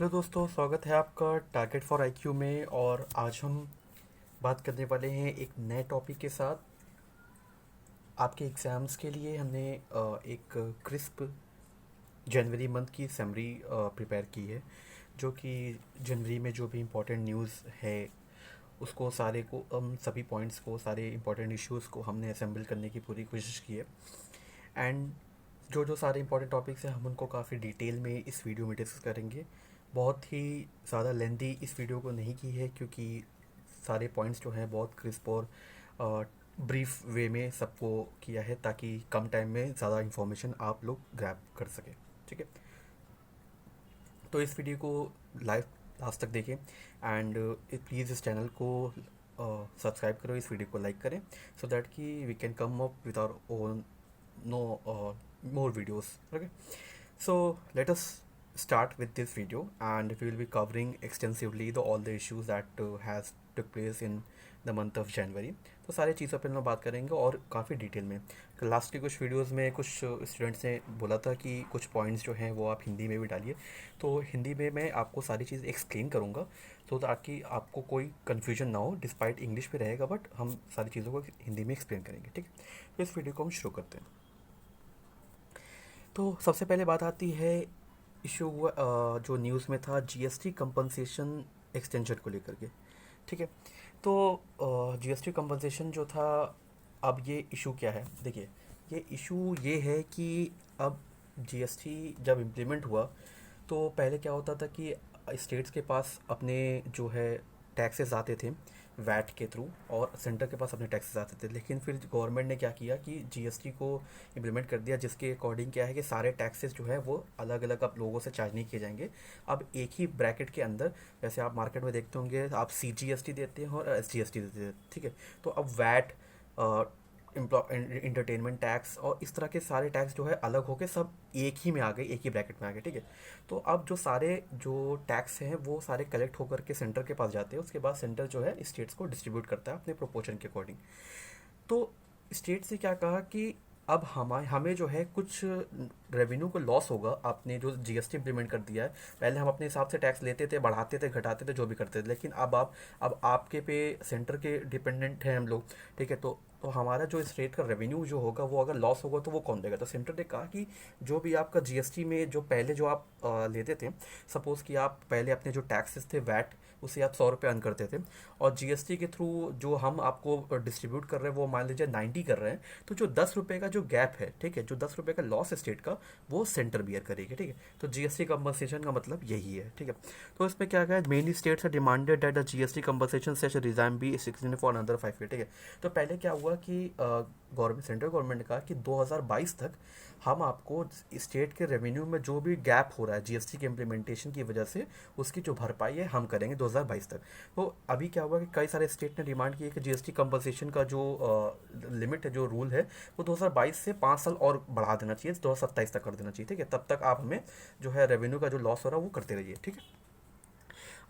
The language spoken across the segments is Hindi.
हेलो दोस्तों, स्वागत है आपका टारगेट फॉर आईक्यू में। और आज हम बात करने वाले हैं एक नए टॉपिक के साथ। आपके एग्ज़ाम्स के लिए हमने एक क्रिस्प जनवरी मंथ की समरी प्रिपेयर की है, जो कि जनवरी में जो भी इम्पोर्टेंट न्यूज़ है उसको सारे को हम सभी पॉइंट्स को, सारे इम्पोर्टेंट इश्यूज़ को हमने असेंबल करने की पूरी कोशिश की है। एंड जो जो सारे इंपॉर्टेंट टॉपिक्स हैं हम उनको काफ़ी डिटेल में इस वीडियो में डिस्कस करेंगे। बहुत ही ज़्यादा लेंदी इस वीडियो को नहीं की है, क्योंकि सारे पॉइंट्स जो हैं बहुत क्रिस्प और ब्रीफ वे में सबको किया है, ताकि कम टाइम में ज़्यादा इन्फॉर्मेशन आप लोग ग्रैब कर सकें। ठीक है, तो इस वीडियो को लाइव लास्ट तक देखें। एंड प्लीज़ इस चैनल को सब्सक्राइब करो, इस वीडियो को लाइक करें, सो दैट कि we can come up with our own no more videos. Okay, so let us start with this video, and we will be covering extensively all the issues that has took place in the month of January. तो सारी चीज़ों पर हम बात करेंगे और काफ़ी डिटेल में। लास्ट की कुछ वीडियोस में कुछ स्टूडेंट्स ने बोला था कि कुछ पॉइंट्स जो हैं वो आप हिंदी में भी डालिए, तो हिंदी में मैं आपको सारी चीज़ एक्सप्लेन करूँगा, तो ताकि आपको कोई कन्फ्यूजन ना हो। डिस्पाइट इंग्लिश पे रहेगा, बट हम सारी चीज़ों को हिंदी में एक्सप्लेन करेंगे। ठीक है, तो इस वीडियो को हम शुरू करते हैं। तो सबसे पहले बात आती है इशू हुआ जो न्यूज़ में था, जीएसटी कंपनसेशन एक्सटेंशन को लेकर के। ठीक है, तो जीएसटी कंपनसेशन जो था, अब ये इशू क्या है, देखिए। ये इशू ये है कि अब जीएसटी जब इम्प्लीमेंट हुआ, तो पहले क्या होता था कि स्टेट्स के पास अपने जो है टैक्सेस आते थे वैट के थ्रू, और सेंटर के पास अपने टैक्सेस आते थे। लेकिन फिर गवर्नमेंट ने क्या किया कि जीएसटी को इम्प्लीमेंट कर दिया, जिसके अकॉर्डिंग क्या है कि सारे टैक्सेस जो है वो अलग अलग अब लोगों से चार्ज नहीं किए जाएंगे। अब एक ही ब्रैकेट के अंदर, जैसे आप मार्केट में देखते होंगे, आप सीजीएसटी देते हैं और एसजीएसटी देते हैं। ठीक है, तो अब वैट, इंटरटेनमेंट टैक्स और इस तरह के सारे टैक्स जो है अलग होके सब एक ही में आ गए, एक ही ब्रैकेट में आ गए। ठीक है, तो अब जो सारे जो टैक्स हैं वो सारे कलेक्ट होकर के सेंटर के पास जाते हैं। उसके बाद सेंटर जो है स्टेट्स को डिस्ट्रीब्यूट करता है अपने प्रोपोर्शन के अकॉर्डिंग। तो स्टेट से क्या कहा कि अब हमें जो है कुछ रेवेन्यू को लॉस होगा, आपने जो जीएसटी इम्प्लीमेंट कर दिया है। पहले हम अपने हिसाब से टैक्स लेते थे, बढ़ाते थे, घटाते थे, जो भी करते थे, लेकिन अब आपके पे सेंटर के डिपेंडेंट हैं हम लोग। ठीक है, तो हमारा जो स्टेट का रेवेन्यू जो होगा, वो अगर लॉस होगा तो वो कौन देगा? तो सेंटर ने कहा कि जो भी आपका जीएसटी में जो पहले जो आप लेते थे, सपोज़ कि आप पहले अपने जो टैक्सेस थे वैट, उसे आप 100 रुपये अर्न करते थे, और जीएसटी के थ्रू जो हम आपको डिस्ट्रीब्यूट कर रहे हैं वो मान लीजिए 90 कर रहे हैं, तो जो 10 रुपये का जो गैप है, ठीक है, जो 10 रुपये का लॉस स्टेट का, वो सेंटर बियर करेगी। ठीक है, तो जीएसटी कंपनसेशन का मतलब यही है। ठीक है, तो इसमें क्या है, mainly states are demanded that the GST compensation cess regime be 16 for another 5 year. ठीक है, तो पहले क्या हुआ कि गवर्नमेंट, सेंट्रल गवर्नमेंट ने कहा कि 2022 तक हम आपको स्टेट के रेवेन्यू में जो भी गैप हो रहा है जीएसटी के इम्प्लीमेंटेशन की वजह से, उसकी जो भरपाई है हम करेंगे 2022 तक। तो अभी क्या हुआ कि कई सारे स्टेट ने डिमांड की है कि जीएसटी कंपनसेशन का जो लिमिट है, जो रूल है, वो 2022 से 5 साल और बढ़ा देना चाहिए, 2027 तक कर देना चाहिए। ठीक है, तब तक आप हमें जो है रेवेन्यू का जो लॉस हो रहा है वो करते रहिए। ठीक है,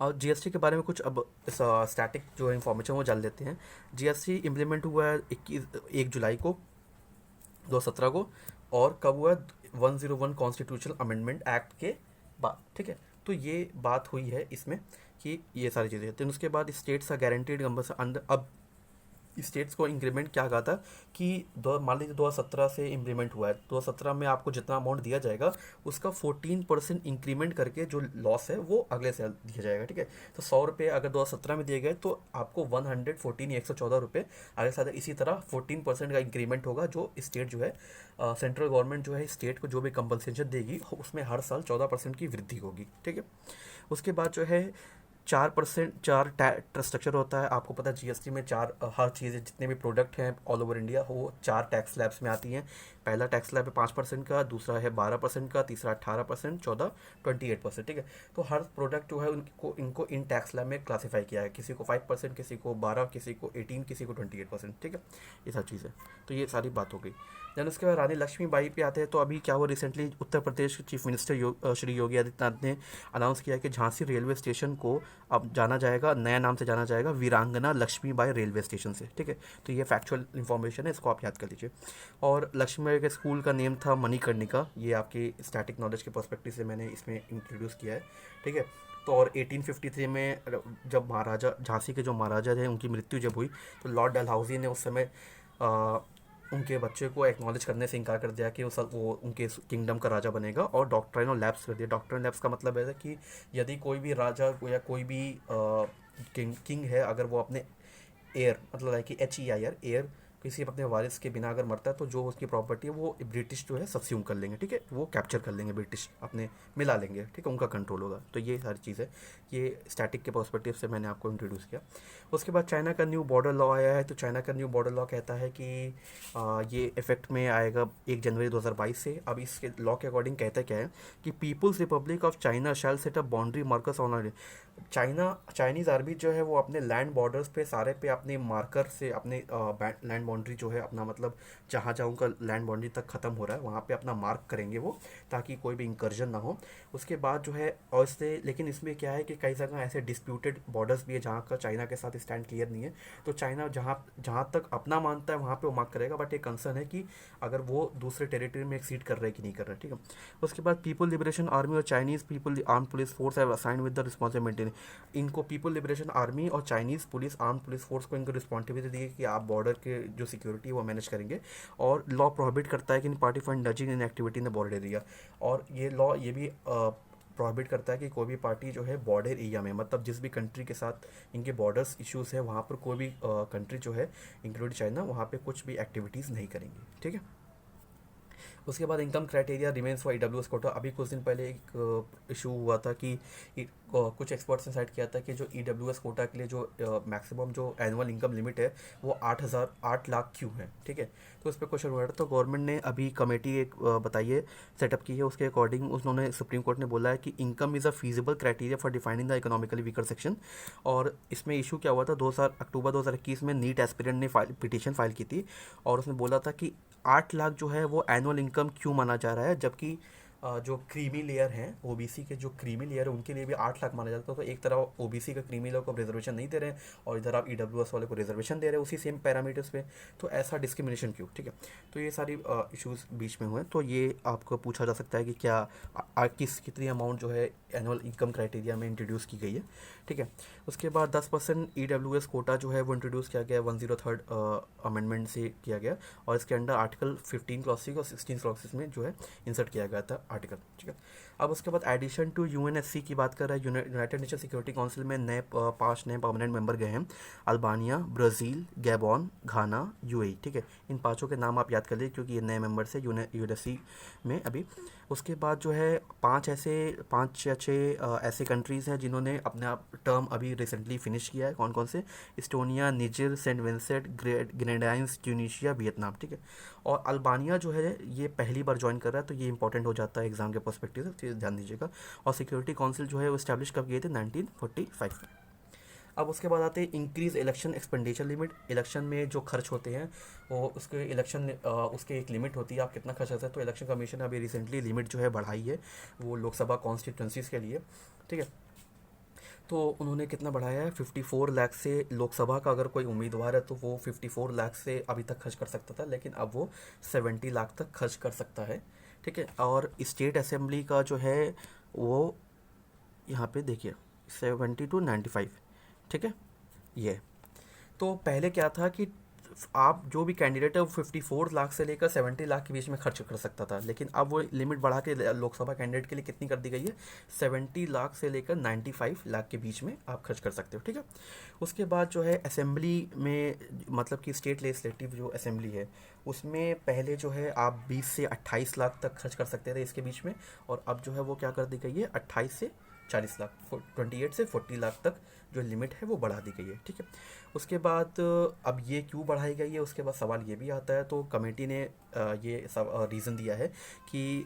और जीएसटी के बारे में कुछ अब स्टैटिक जो इन्फॉर्मेशन वो जान लेते हैं। जीएसटी इम्प्लीमेंट हुआ है 1 जुलाई को 2017 को, और कब हुआ? 101 कॉन्स्टिट्यूशनल अमेंडमेंट एक्ट के बाद। ठीक है, तो ये बात हुई है इसमें कि ये सारी चीज़ें। तो उसके बाद स्टेट्स का गारंटीड नंबर अंदर, अब स्टेट्स को इंक्रीमेंट क्या कहा था कि मान लीजिए 2017 से इंप्लीमेंट हुआ है, 2017 में आपको जितना अमाउंट दिया जाएगा उसका 14% इंक्रीमेंट करके जो लॉस है वो अगले साल दिया जाएगा। ठीक है, तो 100 रुपये अगर 2017 में दिए गए तो आपको 114 या 114 रुपये अगले साल इसी तरह 14% का इंक्रीमेंट होगा, जो स्टेट जो है सेंट्रल गवर्नमेंट जो है स्टेट को जो भी कंपनसेशन देगी उसमें हर साल 14% की वृद्धि होगी। ठीक है, उसके बाद जो है 4%, चार स्ट्रक्चर होता है। आपको पता है जीएसटी में चार हर चीज़, जितने भी प्रोडक्ट हैं ऑल ओवर इंडिया, वो 4 टैक्स स्लैब्स में आती हैं। पहला टैक्स स्लैब है 5% का, दूसरा है 12% का, तीसरा 18%, चौथा 28%। ठीक है, तो हर प्रोडक्ट जो है इनको इन टैक्स स्लैब में क्लासीफाई किया है, किसी को 5%, किसी को 12, किसी को 18, किसी को 28%। ठीक है, ये सब चीज़ें, तो ये सारी बात हो गई। देन उसके बाद रानी लक्ष्मीबाई पे आते हैं। तो अभी क्या हुआ, रिसेंटली उत्तर प्रदेश के चीफ मिनिस्टर श्री योगी आदित्यनाथ ने अनाउंस किया कि झांसी रेलवे स्टेशन को अब जाना जाएगा, नया नाम से जाना जाएगा, वीरांगना लक्ष्मीबाई रेलवे स्टेशन से। ठीक है, तो ये फैक्चुअल इन्फॉर्मेशन है, इसको आप याद कर लीजिए। और लक्ष्मीबाई के स्कूल का नेम था मणिकर्णिका, ये आपकी स्टैटिक नॉलेज के पर्सपेक्टिव से मैंने इसमें इंट्रोड्यूस किया है। ठीक है, तो और 1853 में जब महाराजा झांसी के जो महाराजा थे उनकी मृत्यु जब हुई, तो लॉर्ड डलहौजी ने उस समय आ, उनके बच्चे को एक्नॉलेज करने से इनकार कर दिया कि वो उनके किंगडम का राजा बनेगा, और डॉक्ट्राइन लैप्स कर दिया। डॉक्ट्राइन लैप्स का मतलब है कि यदि कोई भी राजा या कोई भी किंग है, अगर वो अपने एयर, मतलब है कि HEIR एयर, किसी अपने वारिस के बिना अगर मरता है, तो जो उसकी प्रॉपर्टी है वो ब्रिटिश जो है सबस्यूम कर लेंगे। ठीक है, वो कैप्चर कर लेंगे, ब्रिटिश अपने मिला लेंगे। ठीक है, उनका कंट्रोल होगा। तो ये सारी चीज़ है, ये स्टैटिक के पर्सपेक्टिव से मैंने आपको इंट्रोड्यूस किया। उसके बाद चाइना का न्यू बॉर्डर लॉ आया है। तो चाइना का न्यू बॉर्डर लॉ कहता है कि ये इफेक्ट में आएगा 1 जनवरी 2022 से। अब इसके लॉ के अकॉर्डिंग कहता क्या है कि People's Republic of China shall set up boundary markers on Chinese army जो है वो अपने लैंड बॉर्डर्स पे सारे पे अपने मार्कर से अपने लैंड बाउंड्री जो है अपना, मतलब जहाँ जहाँ उनका लैंड बाउंड्री तक ख़त्म हो रहा है वहाँ पे अपना मार्क करेंगे वो, ताकि कोई भी इंकर्जन ना हो। उसके बाद जो है, और इससे, लेकिन इसमें क्या है कि कई जगह ऐसे डिस्प्यूटेड बॉर्डर्स भी है जहाँ का चाइना के साथ स्टैंड क्लियर नहीं है। तो चाइना जहाँ जहाँ तक अपना मानता है वहाँ पे वो मार्क करेगा, बट एक कंसर्न है कि अगर वो दूसरे टेरिटरी में एक्सीड कर रहे हैं कि नहीं कर रहे। ठीक है, उसके बाद पीपल लिबरेशन आर्मी और Chinese people arm police force have assigned with the responsibility. इनको पीपल लिबरेशन आर्मी और Chinese police arm police force को इनको रिस्पॉन्सिबिलिटी दी है कि आप बॉर्डर के जो सिक्योरिटी है वो मैनेज करेंगे। और लॉ प्रोहिबिट करता है कि in party fund nudging in activity in the border area. और ये लॉ ये भी प्रोहिबिट करता है कि कोई भी पार्टी जो है बॉर्डर एरिया में, मतलब जिस भी कंट्री के साथ इनके बॉर्डर्स इश्यूज़ है, वहाँ पर कोई भी कंट्री जो है इंक्लूड चाइना, वहाँ पे कुछ भी एक्टिविटीज़ नहीं करेंगी। ठीक है, उसके बाद income criteria remains for EWS quota. अभी कुछ दिन पहले एक इशू हुआ था कि कुछ एक्सपर्ट्स ने साइड किया था कि जो EWS कोटा के लिए जो मैक्सिमम जो एनुअल इनकम लिमिट है वो 8 लाख क्यों है। ठीक है, तो इस पर क्वेश्चन हुआ था। तो गवर्नमेंट ने अभी कमेटी एक बताइए सेटअप की है, उसके अकॉर्डिंग उन्होंने, सुप्रीम कोर्ट ने बोला है कि income is a feasible criteria for defining the economically weaker section. और इसमें इशू क्या हुआ था, अक्टूबर 2021 में नीट एस्पिरेंट ने पिटीशन फाइल की थी, और उसने बोला था कि 8 लाख जो है वो एनुअल इनकम क्यों माना जा रहा है, जबकि जो क्रीमी लेयर हैं, OBC के जो क्रीमी लेयर है उनके लिए भी 8 लाख माना जाता है। तो एक तरफ OBC का क्रीमी लेयर को आप रिजर्वेशन नहीं दे रहे हैं, और इधर आप EWS वाले को रिजर्वेशन दे रहे हैं उसी सेम पैरामीटर्स पे, तो ऐसा डिस्क्रिमिनेशन क्यों। ठीक है, तो ये सारी इश्यूज बीच में हुए। तो ये आपको पूछा जा सकता है कि क्या कितनी अमाउंट जो है एनुअल इनकम क्राइटेरिया में इंट्रोड्यूस की गई है। ठीक है, उसके बाद 10% EWS कोटा जो है वो इंट्रोड्यूस किया गया 103rd अमेंडमेंट से किया गया, और इसके अंडर आर्टिकल 15 क्लॉज 6 और 16 क्लॉसेस में जो है इंसर्ट किया गया था आर्टिकल। ठीक है, अब उसके बाद एडिशन टू UNSC की बात कर रहा है। यूनाइटेड नेशन सिक्योरिटी काउंसिल में 5 नए परमानेंट मेंबर गए हैं, अल्बानिया, ब्राज़ील, गैबॉन, घाना, UAE। ठीक है, इन 5 के नाम आप याद कर लीजिए क्योंकि ये नए मेंबर्स है UNSC में अभी। उसके बाद जो है 5 या 6 ऐसे कंट्रीज़ हैं जिन्होंने अपने आप टर्म अभी रिसेंटली फिनिश किया है। कौन कौन से, Estonia, Niger, Saint Vincent, Grenadines, Tunisia, Vietnam. ठीक है, और अल्बानिया जो है ये पहली बार ज्वाइन कर रहा है, तो ये इंपॉर्टेंट हो जाता है एग्जाम के पर्सपेक्टिव से, तो ये ध्यान दीजिएगा। और सिक्योरिटी काउंसिल जो है वो इस्टेब्लिश कब किए थे, 1945 में। अब उसके बाद आते हैं increase election expenditure limit. Election में जो खर्च होते हैं वो उसके एक लिमिट होती है, आप कितना खर्च करते हैं। तो इलेक्शन कमीशन ने अभी रिसेंटली लिमिट जो है बढ़ाई है वो लोकसभा कॉन्स्टिट्यूंसीज के लिए। ठीक है, तो उन्होंने कितना बढ़ाया है, 54 लाख से। लोकसभा का अगर कोई उम्मीदवार है तो वो 54 लाख से अभी तक खर्च कर सकता था, लेकिन अब वो 70 लाख तक खर्च कर सकता है। ठीक है, और स्टेट असेंबली का जो है वो यहाँ पे देखिए 70 to 95। ठीक है, ये तो पहले क्या था कि आप जो भी कैंडिडेट है वो 54 लाख से लेकर 70 लाख के बीच में खर्च कर सकता था, लेकिन अब वो लिमिट बढ़ा के लोकसभा कैंडिडेट के लिए कितनी कर दी गई है, 70 लाख से लेकर 95 लाख के बीच में आप खर्च कर सकते हो। ठीक है, उसके बाद जो है असेंबली में, मतलब कि स्टेट लेजिस्लेटिव जो असेंबली है उसमें पहले जो है आप 20 से 28 लाख तक खर्च कर सकते थे इसके बीच में, और अब जो है वो क्या कर दी गई है, 28 से 40 लाख, 28 से 40 लाख तक जो लिमिट है वो बढ़ा दी गई है। ठीक है, उसके बाद अब ये क्यों बढ़ाई गई है, उसके बाद सवाल ये भी आता है। तो कमेटी ने ये सब रीज़न दिया है कि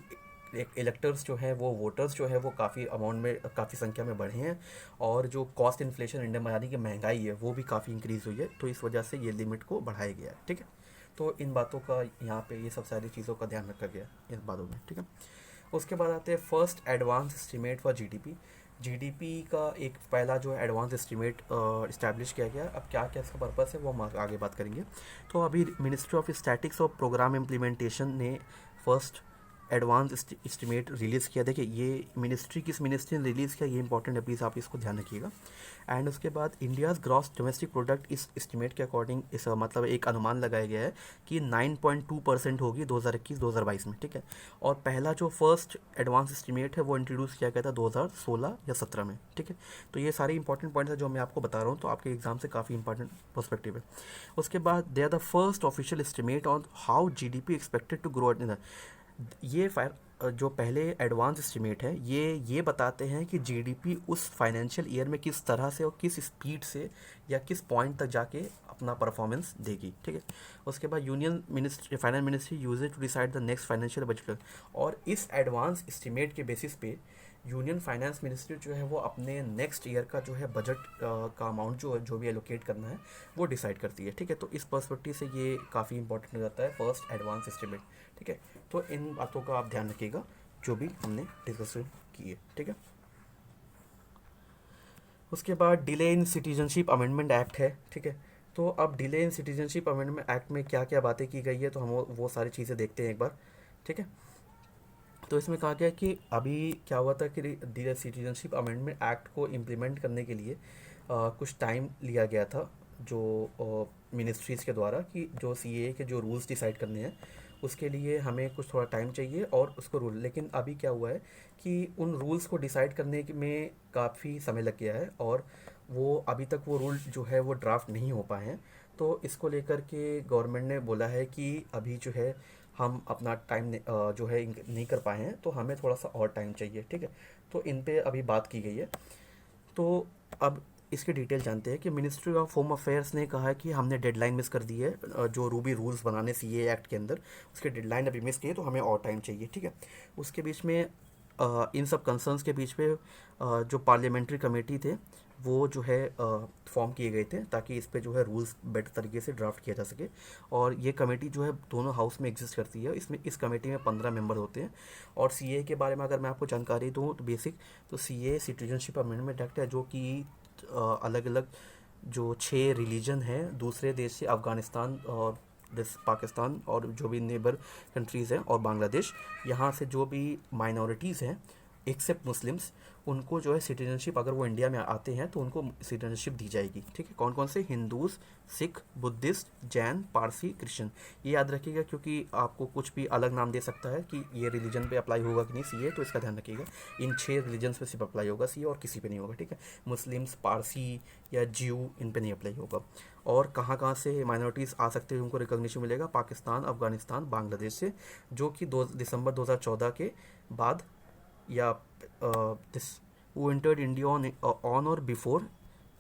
इलेक्टर्स जो है वो वोटर्स जो है वो काफ़ी अमाउंट में, काफ़ी संख्या में बढ़े हैं, और जो कॉस्ट इन्फ्लेशन इंडिया में, यानी कि महंगाई है, वो भी काफ़ी इंक्रीज़ हुई है, तो इस वजह से ये लिमिट को बढ़ाया गया है। ठीक है, तो इन बातों का यहाँ पे ये सब सारी चीज़ों का ध्यान रखा गया इन बातों में, ठीक है। उसके बाद आते हैं first advance estimate for GDP. GDP का एक पहला जो एडवांस एस्टीमेट इस्टेब्लिश किया गया। अब क्या क्या इसका पर्पस है वो हम आगे बात करेंगे। तो अभी मिनिस्ट्री ऑफ स्टैटिक्स और प्रोग्राम इम्प्लीमेंटेशन ने फर्स्ट एडवांस एस्टिमेट रिलीज़ किया। देखिए ये मिनिस्ट्री किस मिनिस्ट्री ने रिलीज़ किया, ये इंपॉर्टेंट है, प्लीज़ आप इसको ध्यान रखिएगा। एंड उसके बाद इंडियाज़ ग्रॉस डोमेस्टिक प्रोडक्ट इस एस्टिमेट के अकॉर्डिंग इस मतलब एक अनुमान लगाया गया है कि 9.2% होगी 2021-2022 में, ठीक है। और पहला जो फर्स्ट एडवांस एस्टिमेट है वो इंट्रोड्यूस किया गया था 2016 या 17 में, ठीक है। तो ये सारे इंपॉर्टेंट पॉइंट्स है जो मैं आपको बता रहा हूँ, तो आपके एग्जाम से काफ़ी इंपॉर्टेंट पर्सपेक्टिव है। उसके बाद they are the first official estimate on how GDP expected to grow in. ये जो पहले एडवांस एस्टिमेट है ये बताते हैं कि जीडीपी उस फाइनेंशियल ईयर में किस तरह से और किस स्पीड से या किस पॉइंट तक जाके अपना परफॉर्मेंस देगी, ठीक है। उसके बाद union ministry finance ministry use it to decide the next financial budget. और इस एडवांस एस्टिमेट के बेसिस पे यूनियन फाइनेंस मिनिस्ट्री जो है वो अपने नेक्स्ट ईयर का जो है बजट का अमाउंट जो भी एलोकेट करना है वो डिसाइड करती है, ठीक है। तो इस पर्सपेक्टिव से ये काफ़ी इंपॉर्टेंट हो जाता है फर्स्ट एडवांस एस्टिमेट, ठीक है। तो इन बातों का आप ध्यान रखिएगा जो भी हमने डिस्कशन की है, ठीक है। उसके बाद delay in citizenship amendment act है, ठीक है। तो अब delay in citizenship amendment act में क्या क्या बातें की गई है तो हम वो सारी चीज़ें देखते हैं एक बार, ठीक है। तो इसमें कहा गया कि अभी क्या हुआ था कि सिटीजनशिप अमेंडमेंट एक्ट को इम्प्लीमेंट करने के लिए कुछ टाइम लिया गया था जो मिनिस्ट्रीज़ के द्वारा कि जो सीएए के जो रूल्स डिसाइड करने हैं उसके लिए हमें कुछ थोड़ा टाइम चाहिए और उसको रूल। लेकिन अभी क्या हुआ है कि उन रूल्स को डिसाइड करने में काफ़ी समय लग गया है और वो अभी तक वो रूल जो है वो ड्राफ्ट नहीं हो पाए हैं। तो इसको लेकर के गवर्नमेंट ने बोला है कि अभी जो है हम अपना टाइम जो है नहीं कर पाए हैं तो हमें थोड़ा सा और टाइम चाहिए, ठीक है। तो इन पे अभी बात की गई है। तो अब इसकी डिटेल जानते हैं कि मिनिस्ट्री ऑफ होम अफेयर्स ने कहा है कि हमने डेडलाइन मिस कर दी है जो रूबी रूल्स बनाने सीए एक्ट के अंदर उसके डेडलाइन अभी मिस की है तो हमें और टाइम चाहिए, ठीक है। उसके बीच में इन सब कंसर्न्स के बीच में जो पार्लियामेंट्री कमेटी थे वो जो है फॉर्म किए गए थे ताकि इस पे जो है रूल्स बेटर तरीके से ड्राफ्ट किया जा सके। और ये कमेटी जो है दोनों हाउस में एग्जिस्ट करती है। इसमें इस कमेटी में 15 मेंबर होते हैं। और सीए के बारे में अगर मैं आपको जानकारी दूँ तो बेसिक तो सीए सिटीजनशिप अमेंडमेंट एक्ट है जो कि अलग अलग जो 6 रिलीजन हैं दूसरे देश से अफ़गानिस्तान और पाकिस्तान और जो भी नेबर कंट्रीज़ हैं और बांग्लादेश, यहाँ से जो भी माइनॉरिटीज़ हैं एक्सेप्ट मुस्लिम्स उनको जो है सिटीजनशिप अगर वो इंडिया में आते हैं तो उनको सिटीजनशिप दी जाएगी, ठीक है। कौन कौन से? Hindus, Sikh, Buddhist, Jain, Parsi, Christian. ये याद रखिएगा क्योंकि आपको कुछ भी अलग नाम दे सकता है कि ये रिलीजन पे अप्लाई होगा कि नहीं सीए, तो इसका ध्यान रखिएगा। इन 6 रिलीजन्स पे सिर्फ अप्लाई होगा सीए और किसी पे नहीं होगा, ठीक है। मुस्लिम्स, पारसी या ज्यू इन पे नहीं अप्लाई होगा। और कहाँ कहाँ से माइनॉरिटीज़ आ सकते हैं उनको रिकॉग्निशन मिलेगा? पाकिस्तान, अफगानिस्तान, बांग्लादेश से, जो कि 2 दिसंबर 2014 के बाद या दिस वो एंटर्ड इंडिया ऑन और बिफोर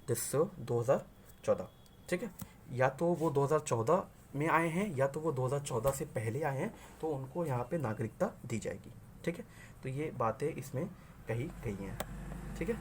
दिस 2014, ठीक है। या तो वो 2014 में आए हैं या तो वो 2014 से पहले आए हैं तो उनको यहाँ पे नागरिकता दी जाएगी, ठीक है। तो ये बातें इसमें कही गई हैं, ठीक है।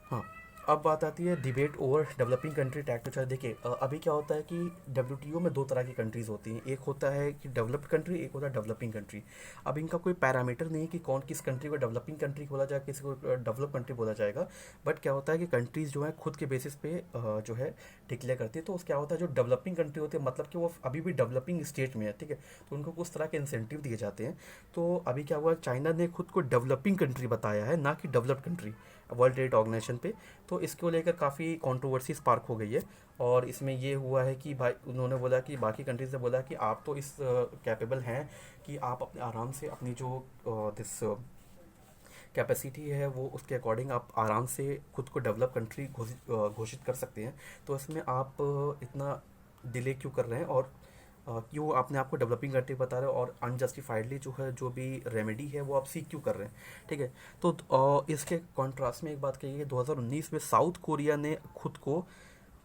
हाँ, अब बात आती है debate over developing country tax. अच्छा देखिए अभी क्या होता है कि डब्ल्यूटीओ में 2 तरह की कंट्रीज़ होती हैं। एक होता है कि डेवलप्ड कंट्री, एक होता है डेवलपिंग कंट्री। अब इनका कोई पैरामीटर नहीं है कि कौन किस कंट्री को डेवलपिंग कंट्री बोला जाए, किसी को डेवलप कंट्री बोला जाएगा। बट क्या होता है कि कंट्रीज़ जो है खुद के बेसिस पे जो है डिक्लेयर करती है। तो क्या होता है जो डेवलपिंग कंट्री होती है मतलब कि वो अभी भी डेवलपिंग स्टेज में है, ठीक है। तो उनको कुछ तरह के इंसेंटिव दिए जाते हैं। तो अभी क्या हुआ, चाइना ने खुद को डेवलपिंग कंट्री बताया है ना कि developed country World Trade Organization पे। तो इसको लेकर काफ़ी कंट्रोवर्सी स्पार्क हो गई है। और इसमें ये हुआ है कि भाई उन्होंने बोला कि बाकी कंट्रीज ने बोला कि आप तो इस कैपेबल हैं कि आप अपने आराम से अपनी जो दिस कैपेसिटी है वो उसके अकॉर्डिंग आप आराम से खुद को डेवलप कंट्री घोषित कर सकते हैं। तो इसमें आप इतना डिले क्यों कर रहे हैं और क्यों अपने आप को डेवलपिंग कंट्री बता रहे हो और अनजस्टिफाइडली जो है जो भी रेमेडी है वो आप सीख क्यों कर रहे हैं, ठीक है। तो इसके कॉन्ट्रास्ट में एक बात कही है 2019 में साउथ कोरिया ने खुद को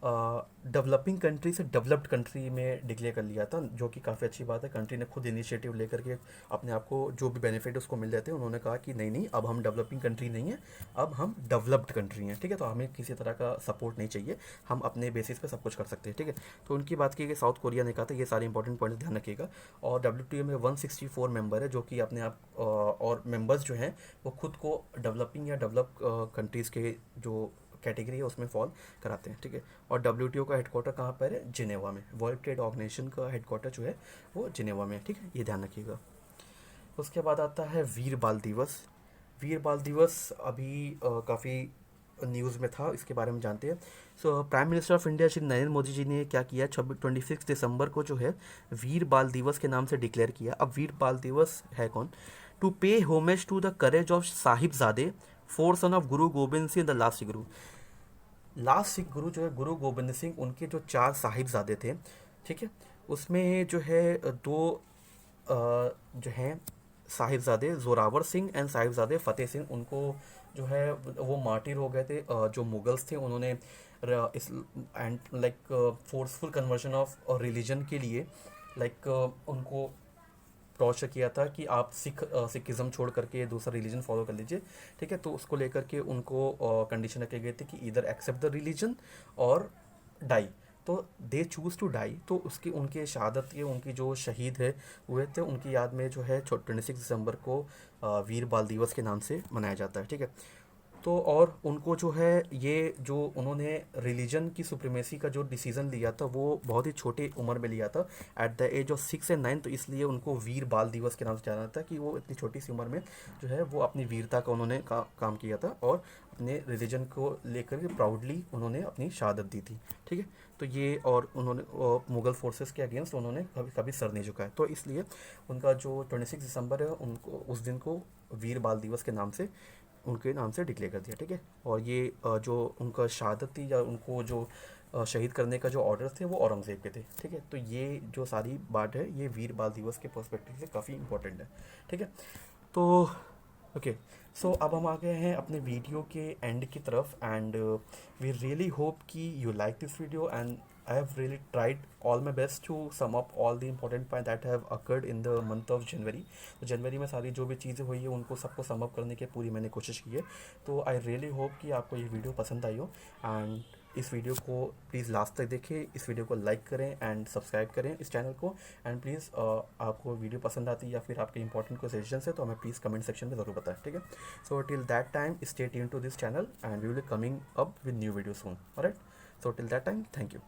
डेवलपिंग कंट्री से डेवलप्ड कंट्री में डिक्लेयर कर लिया था, जो कि काफ़ी अच्छी बात है। कंट्री ने खुद इनिशिएटिव लेकर के अपने आप को जो भी बेनिफिट उसको मिल रहे थे, उन्होंने कहा कि नहीं नहीं, अब हम डेवलपिंग कंट्री नहीं है, अब हम डेवलप्ड कंट्री हैं, ठीक है। तो हमें किसी तरह का सपोर्ट नहीं चाहिए, हम अपने बेसिस पे सब कुछ कर सकते हैं, ठीक है। तो उनकी बात की कि साउथ कोरिया ने कहा था, ये सारे इंपॉर्टेंट पॉइंट्स ध्यान रखिएगा। और WTO में 164 मेंबर है, जो कि अपने आप और मेंबर्स जो हैं वो खुद को डेवलपिंग या डेवलप कंट्रीज़ के जो कैटेगरी है उसमें फॉल कराते हैं, ठीक है। और WTO का हेडक्वार्टर कहाँ पर है? जिनेवा में। वर्ल्ड ट्रेड ऑर्गेनाइजेशन का हेडक्वार्टर जो है वो जिनेवा में है, ठीक है, ये ध्यान रखिएगा। उसके बाद आता है वीर बाल दिवस। वीर बाल दिवस अभी काफ़ी न्यूज़ में था, इसके बारे में जानते हैं। So prime minister of India Shri Narendra Modi ji ने क्या किया, 26 दिसंबर को जो है वीर बाल दिवस के नाम से डिक्लेयर किया। अब वीर बाल दिवस है कौन? To pay homage to the courage of Sahibzade, four son of Guru Gobind Singh the last guru. Last Sikh guru जो है गुरु गोबिंद सिंह, उनके जो 4 साहिबजादे थे, ठीक है, उसमें जो है दो जो हैं साहिबजादे जोरावर सिंह एंड साहिबजादे फतेह सिंह, उनको जो है वो मार्टिर हो गए थे। जो मुगल्स थे उन्होंने इस and like forceful conversion of religion के लिए लाइक उनको टॉर्चर किया था कि आप सिखिज़्म छोड़ करके दूसरा रिलीजन फॉलो कर लीजिए, ठीक है। तो उसको लेकर के उनको कंडीशन रखे गए थे कि इधर एक्सेप्ट द रिलीजन और डाई। तो दे चूज़ टू डाई। तो उसकी उनके शहादत के, उनकी जो शहीद है हुए थे, उनकी याद में जो है 26 दिसंबर को वीर बाल दिवस के नाम से मनाया जाता है, ठीक है। तो और उनको जो है ये जो उन्होंने रिलीजन की सुप्रीमेसी का जो डिसीज़न लिया था वो बहुत ही छोटी उम्र में लिया था, at the age of 6 and 9। तो इसलिए उनको वीर बाल दिवस के नाम से जाना था कि वो इतनी छोटी सी उम्र में जो है वो अपनी वीरता का उन्होंने काम किया था और अपने रिलीजन को लेकर के प्राउडली उन्होंने अपनी शहादत दी थी, ठीक है। तो ये और उन्होंने मुग़ल फोर्सेस के अगेंस्ट उन्होंने कभी कभी सर नहीं झुकाया, तो इसलिए उनका जो 26 दिसंबर है उनको उस दिन को वीर बाल दिवस के नाम से उनके नाम से डिक्लेयर कर दिया, ठीक है। और ये जो उनका शहादत थी या उनको जो शहीद करने का जो ऑर्डर थे वो औरंगज़ेब के थे, ठीक है। तो ये जो सारी बात है ये वीर बाल दिवस के पर्सपेक्टिव से काफ़ी इंपॉर्टेंट है, ठीक है। तो ओके, सो अब हम आ गए हैं अपने वीडियो के एंड की तरफ, एंड वी रियली होप कि you like this video, and I have really tried all my best to sum up all the important point that have occurred in the month of January. तो जनवरी में सारी जो भी चीज़ें हुई है उनको सबको सम अप करने की पूरी मैंने कोशिश की है। तो आई रियली होप कि आपको ये वीडियो पसंद आई हो, एंड इस वीडियो को प्लीज़ लास्ट तक देखिए, इस वीडियो को लाइक करें एंड सब्सक्राइब करें इस चैनल को। एंड प्लीज़ आपको वीडियो पसंद आती है या फिर आपके इंपॉर्टेंट कोई सजेशंस है तो हमें प्लीज़ कमेंट सेक्शन में ज़रूर बताएं, ठीक है। So till that time stay tuned to this channel and we will coming up with new video soon, alright. So till that time, thank you.